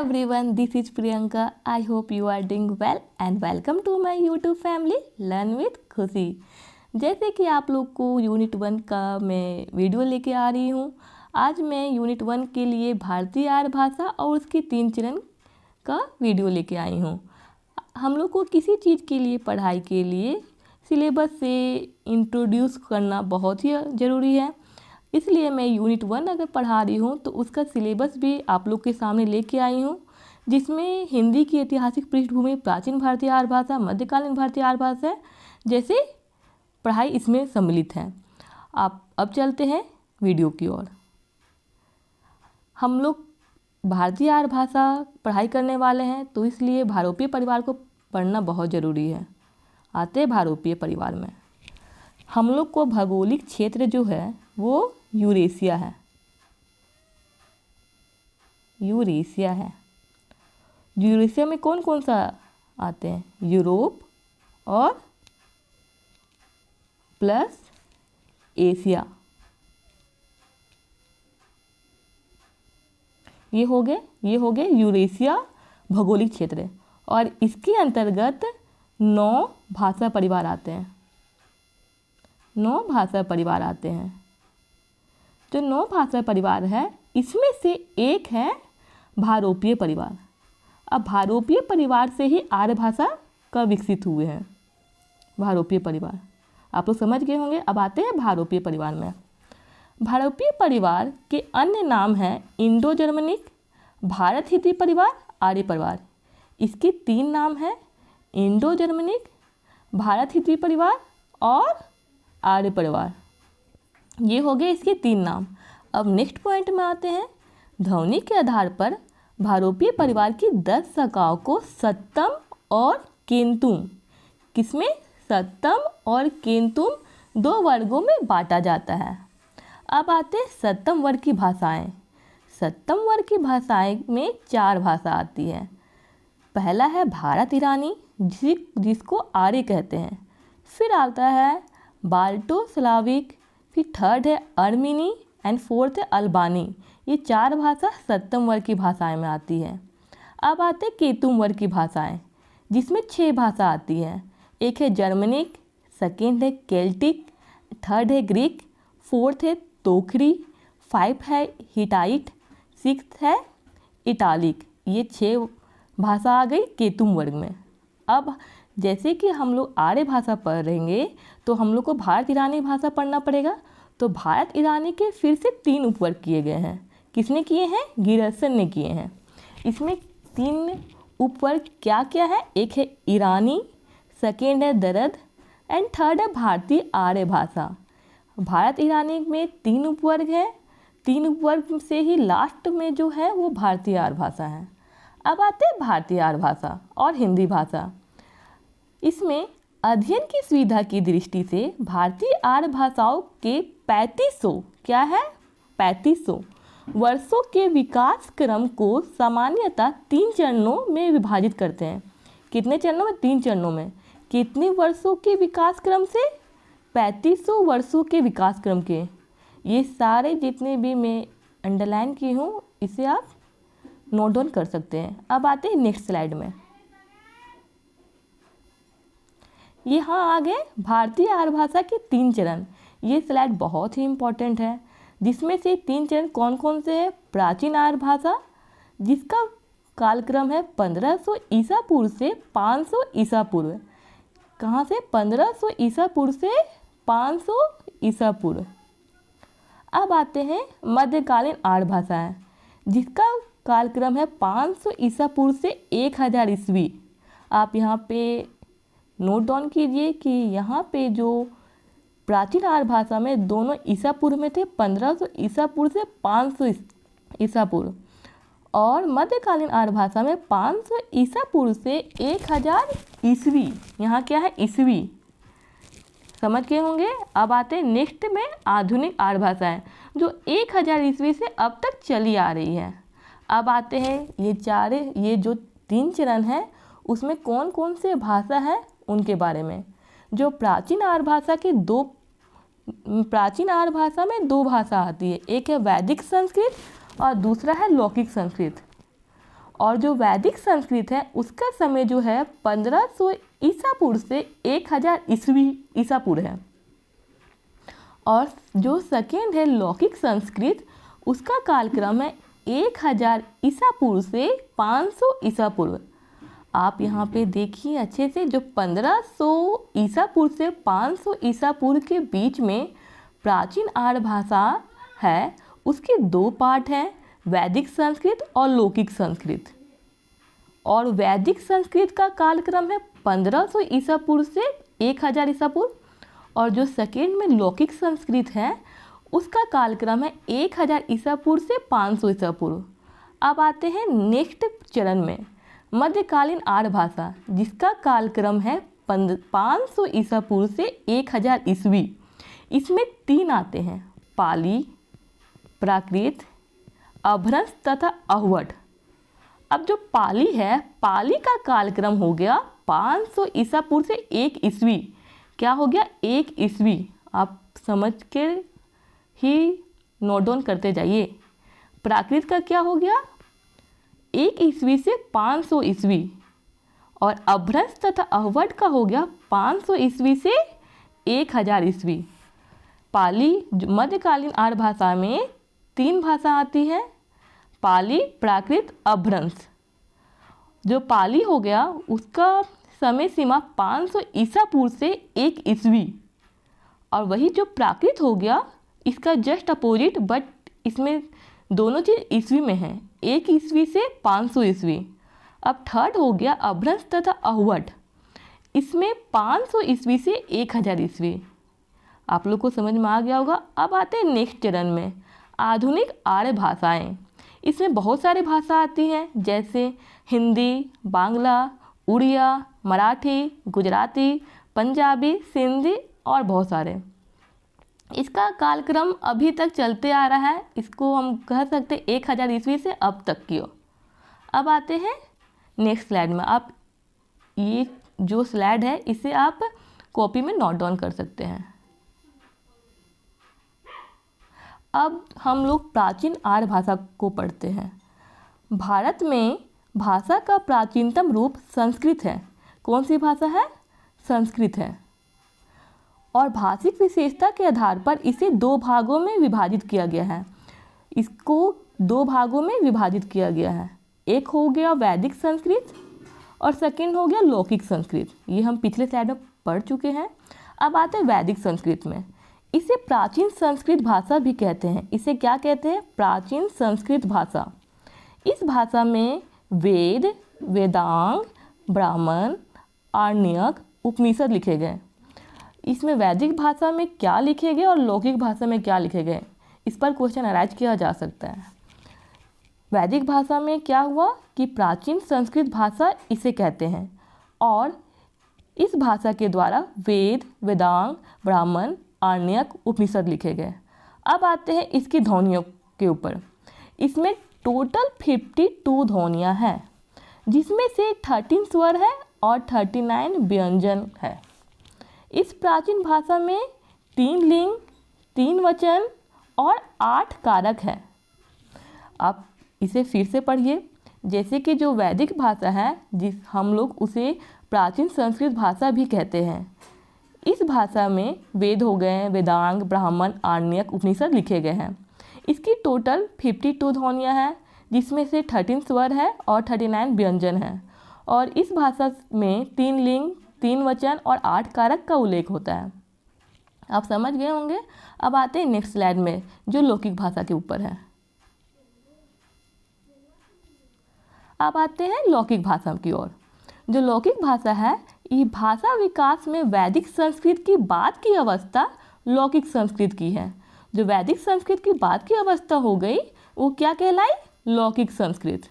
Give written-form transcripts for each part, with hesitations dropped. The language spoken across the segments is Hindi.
everyone, this is Priyanka. I hope you are doing well and welcome to my YouTube family Learn with खुशी। जैसे कि आप लोग को यूनिट 1 का मैं वीडियो लेके आ रही हूँ। आज मैं यूनिट 1 के लिए भारतीय आर्य भाषा और उसके 3 चरण का वीडियो लेके आई हूँ। हम लोग को किसी चीज़ के लिए पढ़ाई के लिए सिलेबस से इंट्रोड्यूस करना बहुत ही ज़रूरी है, इसलिए मैं यूनिट 1 अगर पढ़ा रही हूँ तो उसका सिलेबस भी आप लोग के सामने लेके आई हूँ, जिसमें हिंदी की ऐतिहासिक पृष्ठभूमि, प्राचीन भारतीय आर्य भाषा, मध्यकालीन भारतीय आर्य भाषा जैसे पढ़ाई इसमें सम्मिलित है। आप अब चलते हैं वीडियो की ओर। हम लोग भारतीय आर्य भाषा पढ़ाई करने वाले हैं, तो इसलिए भारोपीय परिवार को पढ़ना बहुत ज़रूरी है। आते हैं भारोपीय परिवार में। हम लोग को भौगोलिक क्षेत्र जो है वो यूरेशिया है। यूरेशिया में कौन कौन सा आते हैं? यूरोप और प्लस एशिया, ये हो गए यूरेशिया भौगोलिक क्षेत्र। और इसके अंतर्गत 9 भाषा परिवार आते हैं। 9 भाषा परिवार आते हैं। जो 9 भाषा परिवार है, इसमें से एक है भारोपीय परिवार। अब भारोपीय परिवार से ही आर्य भाषा का विकसित हुए हैं। भारोपीय परिवार आप लोग समझ गए होंगे। अब आते हैं भारोपीय परिवार में। भारोपीय परिवार के अन्य नाम हैं इंडो जर्मनिक, भारत हिंदी परिवार, आर्य परिवार। इसके 3 नाम हैं, इंडो जर्मनिक, भारत हिंदी परिवार और आर्य परिवार। ये हो गए इसके 3 नाम। अब नेक्स्ट पॉइंट में आते हैं। ध्वनि के आधार पर भारोपीय परिवार की 10 शाखाओं को सत्तम और केंतुम, किसमें? सत्तम और केंतुम 2 वर्गों में बांटा जाता है। अब आते हैं सत्तम वर्ग की भाषाएं। सत्तम वर्ग की भाषाएं में 4 भाषा आती है। पहला है भारत ईरानी, जिसको आर्य कहते हैं। फिर आता है बाल्टो स्लाविक, फिर थर्ड है अर्मीनी एंड फोर्थ है अल्बानी। ये 4 भाषा सत्तम वर्ग की भाषाएं में आती है। अब आते हैं केतुम वर्ग की भाषाएं, जिसमें 6 भाषा आती है। एक है जर्मनिक, सेकेंड है केल्टिक, थर्ड है ग्रीक, फोर्थ है तोखरी, 5 है हिटाइट, 6 है इटालिक। ये 6 भाषा आ गई केतुम वर्ग में। अब जैसे कि हम लोग आर्य भाषा पढ़ रहेंगे तो हम लोग को भारत ईरानी भाषा पढ़ना पड़ेगा। तो भारत ईरानी के फिर से 3 उपवर्ग किए गए हैं। किसने किए हैं? गियर्सन ने किए हैं। इसमें 3 उपवर्ग क्या क्या है? एक है ईरानी, सेकेंड है दरद एंड थर्ड है भारतीय आर्य भाषा। भारत ईरानी में 3 उपवर्ग हैं। 3 उपवर्ग से ही लास्ट में जो है वो भारतीय आर्य भाषा है। अब आते हैं भारतीय आर्य भाषा और हिंदी भाषा। इसमें अध्ययन की सुविधा की दृष्टि से भारतीय आर्य भाषाओं के 3500 क्या है? 3500 वर्षों के विकास क्रम को सामान्यतः 3 चरणों में विभाजित करते हैं। कितने चरणों में? 3 चरणों में। कितने वर्षों के विकास क्रम से? 3500 वर्षों के विकास क्रम के। ये सारे जितने भी मैं अंडरलाइन की हूँ, इसे आप नोट डाउन कर सकते हैं। अब आते हैं नेक्स्ट स्लाइड में। यहाँ आ गए भारतीय आर्य भाषा के 3 चरण। ये स्लाइड बहुत ही इम्पोर्टेंट है, जिसमें से 3 चरण कौन कौन से हैं? प्राचीन आर्य भाषा, जिसका कालक्रम है 1500 ईसा पूर्व से 500 ईसा पूर्व। कहाँ से? 1500 ईसा पूर्व से 500 ईसा पूर्व। अब आते हैं मध्यकालीन आर्य भाषाएं, जिसका कालक्रम है 500 ईसा पूर्व से 1000 ईस्वी। आप यहाँ पे नोट डाउन कीजिए कि यहाँ पे जो प्राचीन आर्य भाषा में दोनों ईसा पूर्व में थे, 1500 ईसा पूर्व से 500 ईसा पूर्व, और मध्यकालीन आर्य भाषा में 500 ईसा पूर्व से 1000 ईस्वी। यहाँ क्या है? ईस्वी। समझ गए होंगे। अब आते हैं नेक्स्ट में आधुनिक आर्य भाषाएं, जो 1000 ईस्वी से अब तक चली आ रही है। अब आते हैं ये जो 3 चरण हैं, उसमें कौन कौन से भाषा है उनके बारे में। जो प्राचीन आर्य भाषा में 2 भाषा आती है। एक है वैदिक संस्कृत और दूसरा है लौकिक संस्कृत। और जो वैदिक संस्कृत है उसका समय जो है 1500 ईसा पूर्व से 1000 ईसा पूर्व है। और जो सेकेंड है लौकिक संस्कृत, उसका कालक्रम है 1000 ईसा पूर्व से 500 ईसा पूर्व। आप यहाँ पे देखिए अच्छे से, जो 1500 ईसा पूर्व से 500 ईसा पूर्व के बीच में प्राचीन आर्य भाषा है, उसके दो पार्ट हैं, वैदिक संस्कृत और लौकिक संस्कृत। और वैदिक संस्कृत का कालक्रम है 1500 ईसा पूर्व से 1000 ईसा पूर्व, और जो सेकेंड में लौकिक संस्कृत है उसका कालक्रम है 1000 ईसा पूर्व से 500 ईसा पूर्व। अब आते हैं नेक्स्ट चरण में, मध्यकालीन आर्य भाषा, जिसका कालक्रम है 500 ईसा पूर्व से 1000 ईस्वी। इसमें तीन आते हैं, पाली, प्राकृत, अभ्रंश तथा अहवट। अब जो पाली है, पाली का कालक्रम हो गया 500 ईसा पूर्व से 1 ईस्वी। क्या हो गया? 1 ईस्वी। आप समझ के ही नोट डाउन करते जाइए। प्राकृत का क्या हो गया? 1 ईस्वी से 500 ईस्वी। और अभ्रंश तथा अहवट का हो गया 500 ईस्वी से 1000 ईस्वी। पाली मध्यकालीन आर्य भाषा में 3 भाषा आती है, पाली, प्राकृत, अभ्रंश। जो पाली हो गया उसका समय सीमा 500 ईसा पूर्व से 1 ईस्वी। और वही जो प्राकृत हो गया इसका जस्ट अपोजिट, बट इसमें दोनों चीज़ ईस्वी में है, 1 ईस्वी से 500 ईस्वी। अब थर्ड हो गया अभ्रंश तथा अहवट, इसमें 500 ईस्वी से 1000 ईस्वी। आप लोग को समझ में आ गया होगा। अब आते हैं नेक्स्ट चरण में, आधुनिक आर्य भाषाएं। इसमें बहुत सारी भाषा आती हैं, जैसे हिंदी, बांग्ला, उड़िया, मराठी, गुजराती, पंजाबी, सिंधी और बहुत सारे। इसका कालक्रम अभी तक चलते आ रहा है, इसको हम कह सकते 1000 ईस्वी से अब तक की। अब आते हैं नेक्स्ट स्लाइड में। आप ये जो स्लाइड है इसे आप कॉपी में नोट डाउन कर सकते हैं। अब हम लोग प्राचीन आर्य भाषा को पढ़ते हैं। भारत में भाषा का प्राचीनतम रूप संस्कृत है। कौन सी भाषा है? संस्कृत है। और भाषिक विशेषता के आधार पर इसे 2 भागों में विभाजित किया गया है। इसको 2 भागों में विभाजित किया गया है। एक हो गया वैदिक संस्कृत और सेकंड हो गया लौकिक संस्कृत। ये हम पिछले स्लाइड में पढ़ चुके हैं। अब आते हैं वैदिक संस्कृत में। इसे प्राचीन संस्कृत भाषा भी कहते हैं। इसे क्या कहते हैं? प्राचीन संस्कृत भाषा। इस भाषा में वेद, वेदांग, ब्राह्मण, आरण्यक, उपनिषद लिखे गए। इसमें वैदिक भाषा में क्या लिखे गए और लौकिक भाषा में क्या लिखे गए, इस पर क्वेश्चन अराइज किया जा सकता है। वैदिक भाषा में क्या हुआ कि प्राचीन संस्कृत भाषा इसे कहते हैं, और इस भाषा के द्वारा वेद, वेदांग, ब्राह्मण, आरण्यक, उपनिषद लिखे गए। अब आते हैं इसकी ध्वनियों के ऊपर। इसमें टोटल 52 ध्वनियाँ हैं, जिसमें से 13 स्वर है और 39 व्यंजन है। इस प्राचीन भाषा में 3 लिंग, 3 वचन और 8 कारक हैं। आप इसे फिर से पढ़िए। जैसे कि जो वैदिक भाषा है, जिस हम लोग उसे प्राचीन संस्कृत भाषा भी कहते हैं। इस भाषा में वेद हो गए, वेदांग, ब्राह्मण, आरण्यक, उपनिषद लिखे गए हैं। इसकी टोटल 52 ध्वनियाँ हैं, जिसमें से 13 स्वर है और 39 व्यंजन हैं। और इस भाषा में 3 लिंग, 3 वचन और 8 कारक का उल्लेख होता है। आप समझ गए होंगे। अब आते हैं नेक्स्ट स्लाइड में, जो लौकिक भाषा के ऊपर है। अब आते हैं लौकिक भाषा की ओर। जो लौकिक भाषा है, ये भाषा विकास में वैदिक संस्कृत की बाद की अवस्था लौकिक संस्कृत की है। जो वैदिक संस्कृत की बाद की अवस्था हो गई वो क्या कहलाई? लौकिक संस्कृत।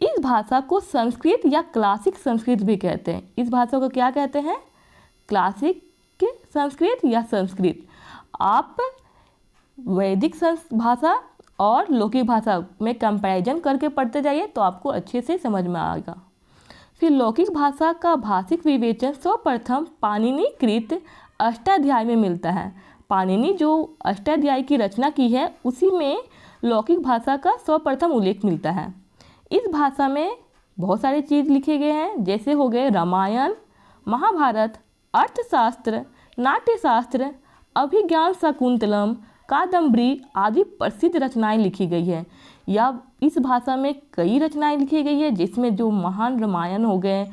इस भाषा को संस्कृत या क्लासिक संस्कृत भी कहते हैं। इस भाषा को क्या कहते हैं? क्लासिक संस्कृत या संस्कृत। आप वैदिक भाषा और लौकिक भाषा में कंपैरिजन करके पढ़ते जाइए तो आपको अच्छे से समझ में आएगा। फिर लौकिक भाषा का भाषिक विवेचन सर्वप्रथम पाणिनि कृत अष्टाध्याय में मिलता है। पाणिनि जो अष्टाध्याय की रचना की है, उसी में लौकिक भाषा का सर्वप्रथम उल्लेख मिलता है। इस भाषा में बहुत सारे चीज़ लिखे गए हैं, जैसे हो गए रामायण, महाभारत, अर्थशास्त्र, नाट्यशास्त्र, अभिज्ञान शाकुंतलम, कादम्बरी आदि प्रसिद्ध रचनाएं लिखी गई है। या इस भाषा में कई रचनाएं लिखी गई है, जिसमें जो महान रामायण हो गए,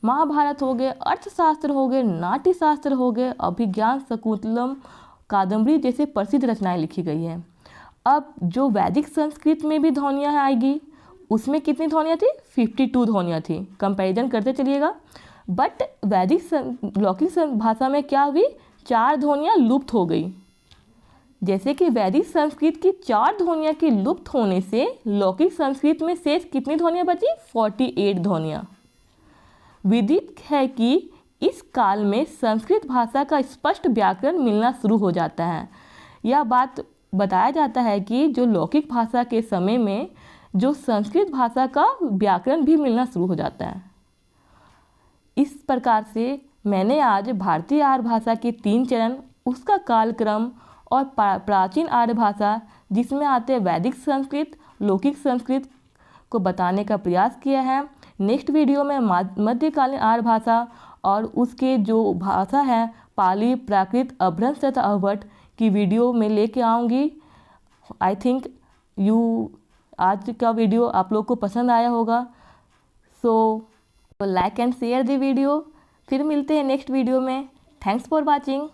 महाभारत हो गए, अर्थशास्त्र हो गए, नाट्यशास्त्र हो गए, अभिज्ञान शाकुंतलम, कादम्बरी जैसे प्रसिद्ध रचनाएं लिखी गई हैं। अब जो वैदिक संस्कृत में भी ध्वनियाँ आएगी, उसमें कितनी ध्वनियाँ थी? 52 ध्वनियाँ थी। कंपैरिजन करते चलिएगा। बट वैदिक लौकिक भाषा में क्या हुई? 4 ध्वनियाँ लुप्त हो गई। जैसे कि वैदिक संस्कृत की 4 ध्वनियाँ के लुप्त होने से लौकिक संस्कृत में शेष कितनी ध्वनियाँ बची? 48 ध्वनियाँ। विदित है कि इस काल में संस्कृत भाषा का स्पष्ट व्याकरण मिलना शुरू हो जाता है। यह बात बताया जाता है कि जो लौकिक भाषा के समय में जो संस्कृत भाषा का व्याकरण भी मिलना शुरू हो जाता है। इस प्रकार से मैंने आज भारतीय आर्य भाषा के 3 चरण, उसका कालक्रम और प्राचीन आर्य भाषा जिसमें आते हैं वैदिक संस्कृत, लौकिक संस्कृत को बताने का प्रयास किया है। नेक्स्ट वीडियो में मध्यकालीन आर्य भाषा और उसके जो भाषा है पाली, प्राकृत, अभ्रंश तथा अवट की वीडियो में लेके आऊँगी। आई थिंक आज का वीडियो आप लोग को पसंद आया होगा। So like and share the video. फिर मिलते हैं नेक्स्ट वीडियो में। Thanks for watching.